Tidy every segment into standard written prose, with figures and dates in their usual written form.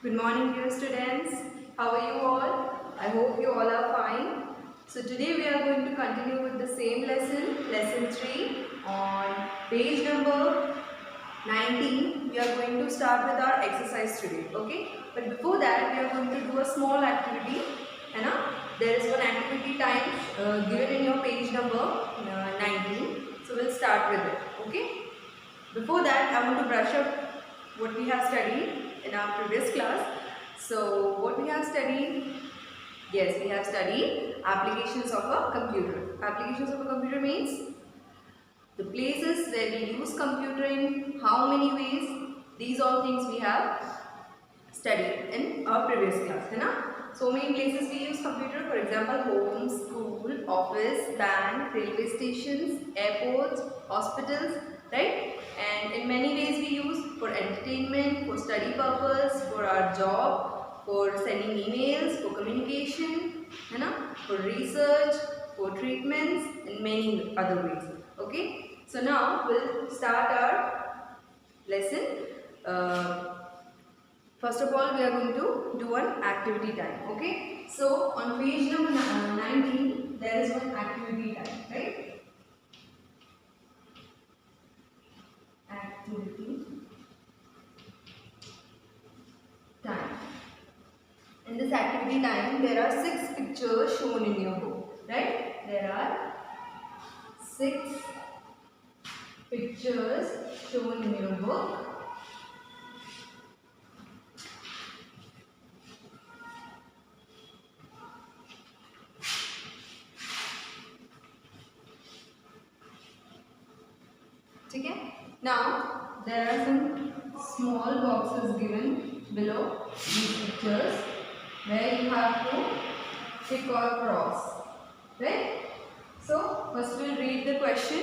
Good morning, dear students. How are you all? I hope you all are fine. So today we are going to continue with the same lesson, lesson 3 on page number 19. We are going to start with our exercise today, okay? But before that, we are going to do a small activity. है ना? There is one activity time given in your page number 19. So we'll start with it, okay? Before that, I want to brush up what we have studied in our previous class. So, what we have studied? Yes, we have studied applications of a computer. Applications of a computer means the places where we use computer in how many ways. These all things we have studied in our previous class, है ना? So many places we use computer. For example, home, school, office, bank, railway stations, airports, hospitals, right? And in many ways we use for entertainment, for study purpose, for our job, for sending emails, for communication, है ना? For research, for treatments, and many other ways. Okay. So now we'll start our lesson. First of all, we are going to do an activity time. Okay. So on page number 19, there is one activity time, right? Activity time. In this activity time, there are 6 pictures shown in your book, right? There are 6 pictures shown in your book. Okay? Now, there are some small boxes given below these pictures where you have to tick or cross. Right? So, first we'll read the question.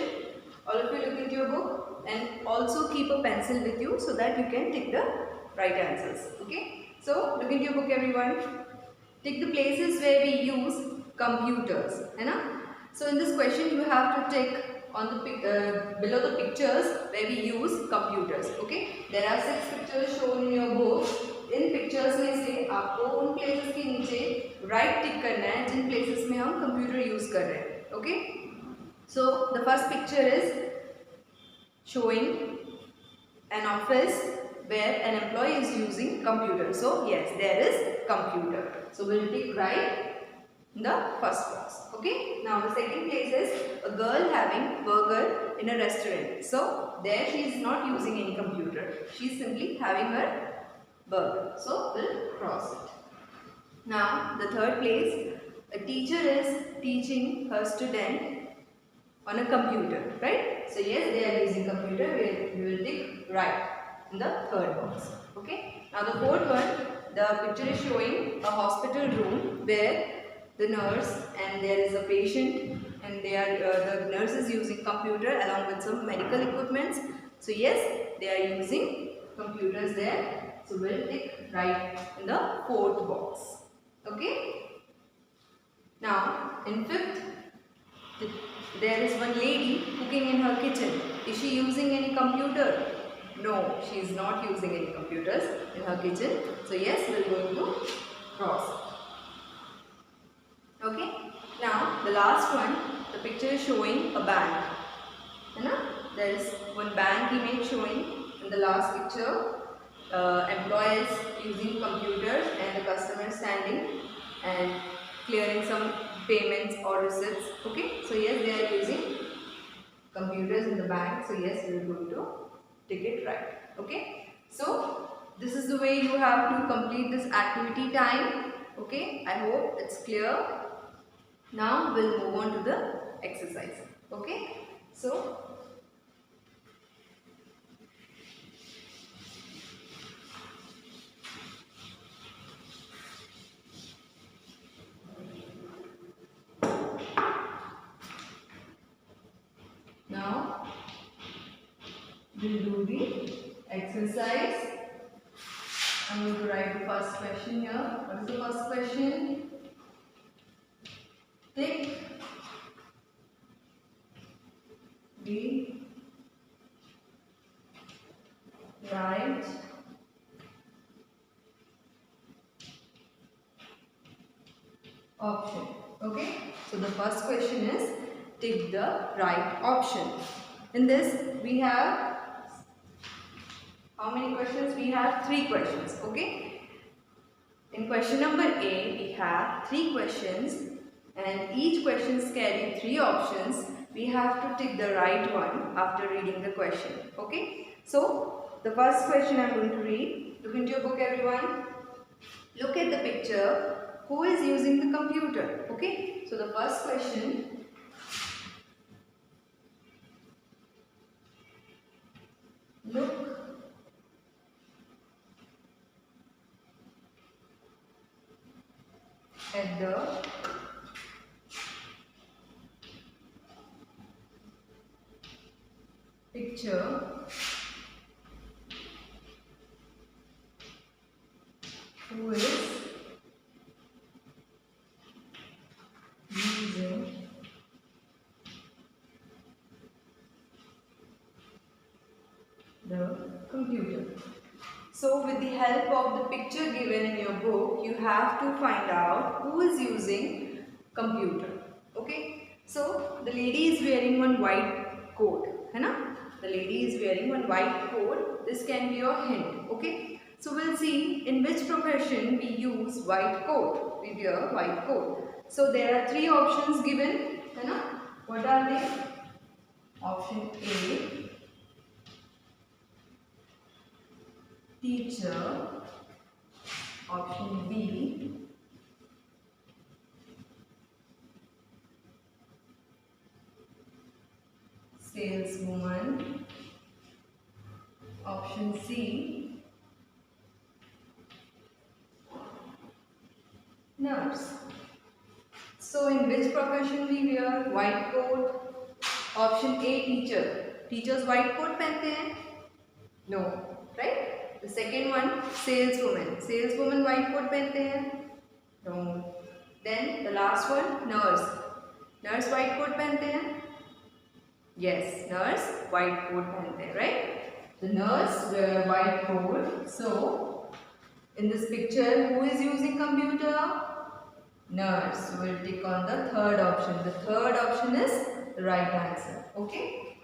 All of you look into your book and also keep a pencil with you so that you can tick the right answers. Okay? So, look into your book, everyone. Tick the places where we use computers. है ना? So, in this question, you have to tick on the below the pictures where we use computers. Okay? There are 6 pictures shown in your book. In pictures में से आपको उन places के नीचे right टिक करना है जिन प्लेसेस में हम कंप्यूटर यूज कर रहे हैं. Okay, so the first picture is showing an office where an employee is using computer. So yes, there is computer. So we'll tick right in the first box. Okay. Now the second place is a girl having burger in a restaurant. So there she is not using any computer. She is simply having her burger. So we'll cross it. Now the third place, a teacher is teaching her student on a computer, right? So yes, they are using computer. We will tick right in the third box. Okay. Now the fourth one, the picture is showing a hospital room where the nurse and there is a patient and they are the nurse is using computer along with some medical equipments. So yes, they are using computers there. So we'll tick right in the fourth box. Okay. Now in fifth, there is one lady cooking in her kitchen. Is she using any computer? No, she is not using any computers in her kitchen. So yes, we are going to cross it. Okay. Now the last one, the picture is showing a bank. There is one bank image showing in the last picture. Employees using computers and the customer standing and clearing some payments or receipts. Okay. So yes, they are using computers in the bank. So yes, we are going to tick it right. Okay. So this is the way you have to complete this activity time. Okay. I hope it's clear. Now we'll move on to the exercise. Okay. So now we'll do the exercise. I'm going to write the first question here. What is the first question? Tick the right option. Okay, so the first question is tick the right option. In this we have how many questions? We have 3 questions. Okay, in question number A we have 3 questions and each questions carry 3 options. We have to tick the right one after reading the question. Okay, so the first question I am going to read. Look into your book, everyone. Look at the picture. Who is using the computer? Okay, so the first question. Look at the picture. Who is using the computer? So with the help of the picture given in your book, you have to find out who is using computer. Okay, so the lady is wearing one white coat, है ना? The lady is wearing one white coat. This can be your hint. Okay, so we'll see in which profession we use white coat. We wear white coat. So there are 3 options given, है ना? What are they? Option A, teacher. Option B, saleswoman. Option C, nurse. So in which profession we wear white coat? Option A, teacher. Teachers white coat पहनते हैं? No, right? The second one, saleswoman. Saleswoman white coat पहनते हैं? No. Then the last one, nurse. Nurse white coat पहनते हैं? Yes, nurse white coat पहनते हैं, right? The nurse wear white coat. So in this picture, who is using computer? Nurse. So we'll tick on the third option. The third option is the right answer. Okay.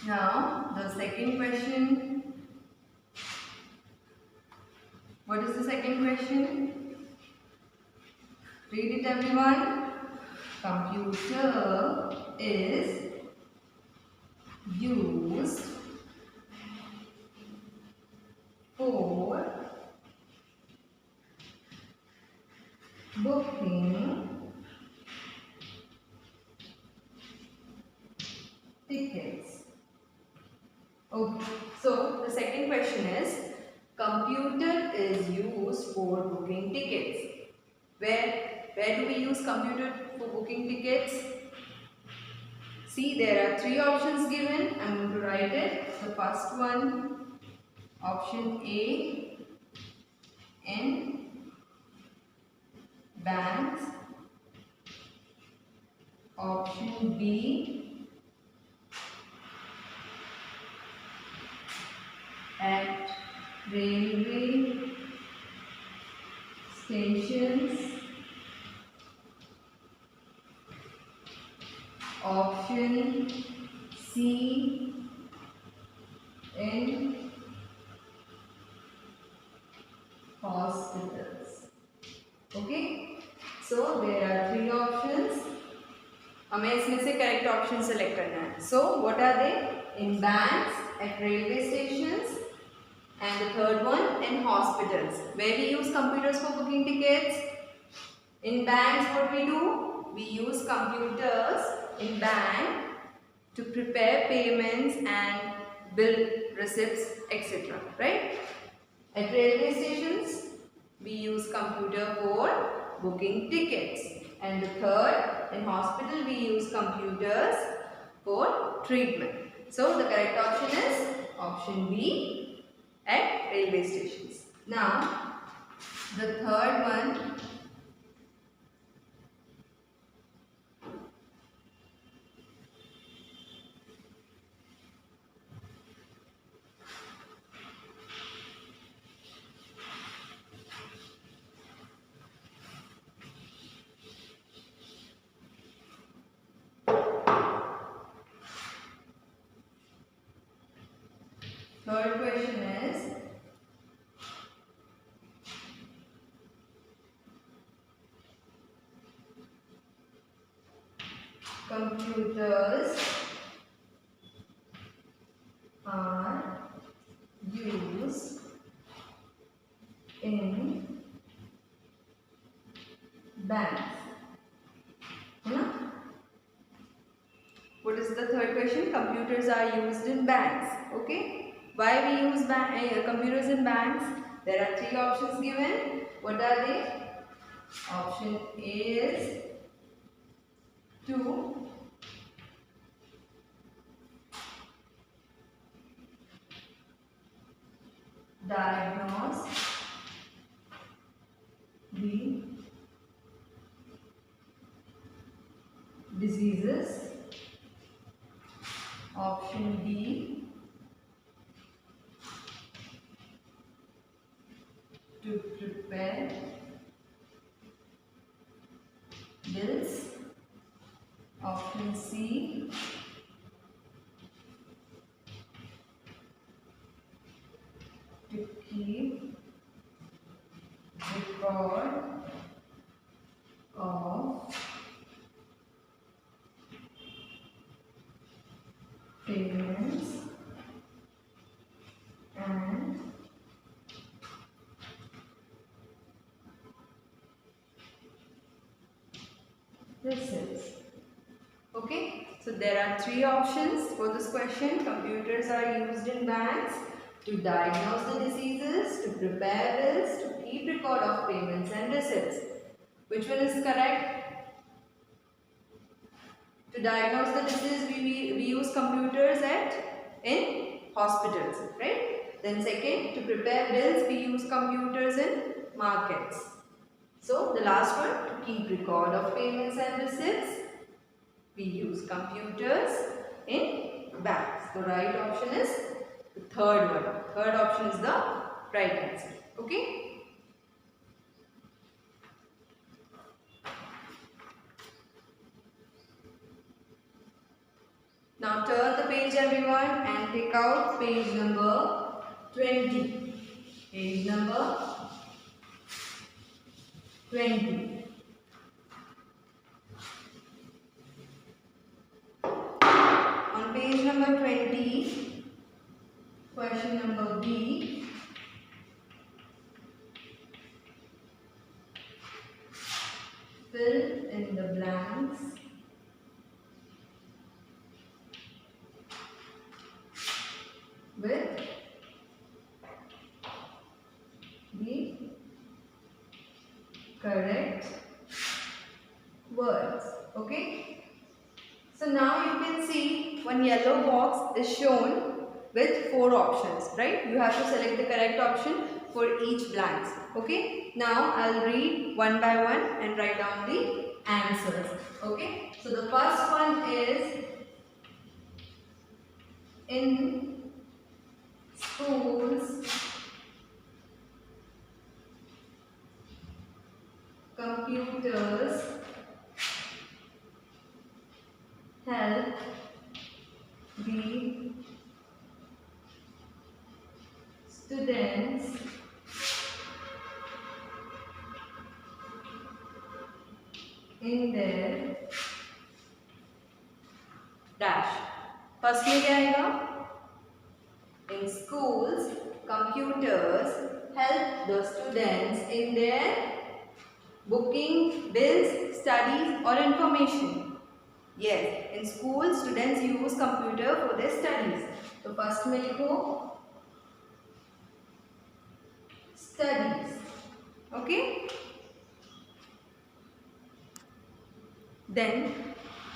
Now the second question. What is the second question? Read it, everyone. Computer is used for booking tickets. Okay, so the second question is computer is used for booking tickets. Where do we use computer for booking tickets? See, there are 3 options given. I am going to write it. The first one, option A, in banks. Option B, at railway stations. Option C, in hospitals. Okay, so there are 3 options. हमें इसमें से correct option select करना है. So what are they? In banks, at railway stations, and the third one in hospitals. Where we use computers for booking tickets? In banks, what we do? We use computers in bank to prepare payments and bill receipts, etc. Right? At railway stations, we use computer for booking tickets. And the third, in hospital, we use computers for treatment. So the correct option is option B, at railway stations. Now, the third one, computers are used in banks. What is the third question? Computers are used in banks. Okay. Why we use computers in banks? There are three options given. What are they? Option A is to diagnose the diseases. Option B, to prepare bills. Option C, to keep record of payments and receipts. Okay, so there are three options for this question. Computers are used in banks to diagnose the diseases, to prepare bills, to keep record of payments and receipts. Which one is correct? To diagnose the disease, we use computers in hospitals, right? Then second, to prepare bills, we use computers in markets. So the last one, to keep record of payments and receipts, we use computers in banks. The right option is the third one. Third option is the right answer. Okay. Now turn the page everyone and take out page number 20. Page number 20. On page number 20, question number B. Fill in the blanks with the correct words. Okay. So now you can see one yellow box is shown with 4 options, right? You have to select the correct option for each blanks. Okay. Now I'll read one by one and write down the answers. Okay. So the first one is in schools, computers help the students in their dash. First में क्या आएगा? In schools, computers help the students in their booking, bills, studies or information. Yes, in school students use computer for their studies. तो first में लिखो studies. Okay. Then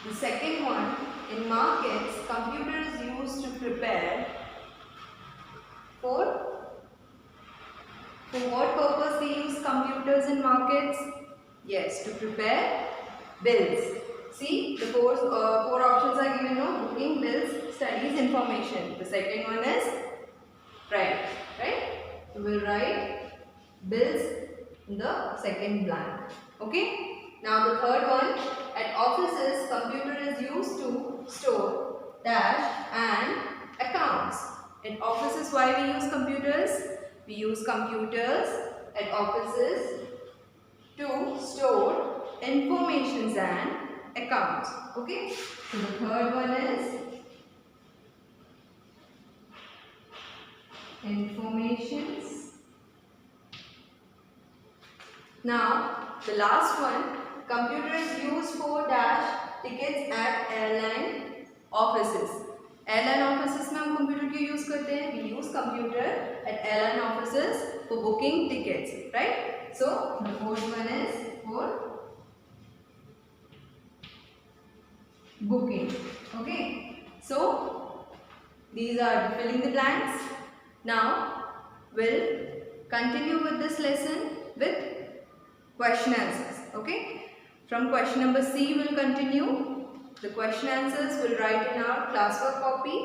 the second one, in markets, computer is used to prepare for what purpose we use computers in markets? Yes, to prepare bills. See, the four options are given, no? Booking, bills, studies, information. The second one is right. So we'll write bills in the second blank. Okay. Now the third one, at offices, computer is used to store dash and accounts. At offices, why we use computers? We use computers at offices to store informations and account. Okay, so the third one is informations. Now the last one, computer is used for dash tickets at airline offices. Airline offices में हम computer क्यों use करते हैं? We use computer at airline offices for booking tickets, right? So the fourth one is for booking. Okay. So these are filling the blanks. Now we'll continue with this lesson with question answers. Okay. From question number C we'll continue. The question answers we'll write in our classwork copy.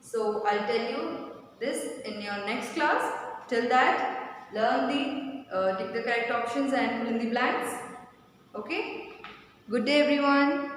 So I'll tell you this in your next class. Till that, learn the tick the correct options and fill in the blanks. Okay. Good day everyone.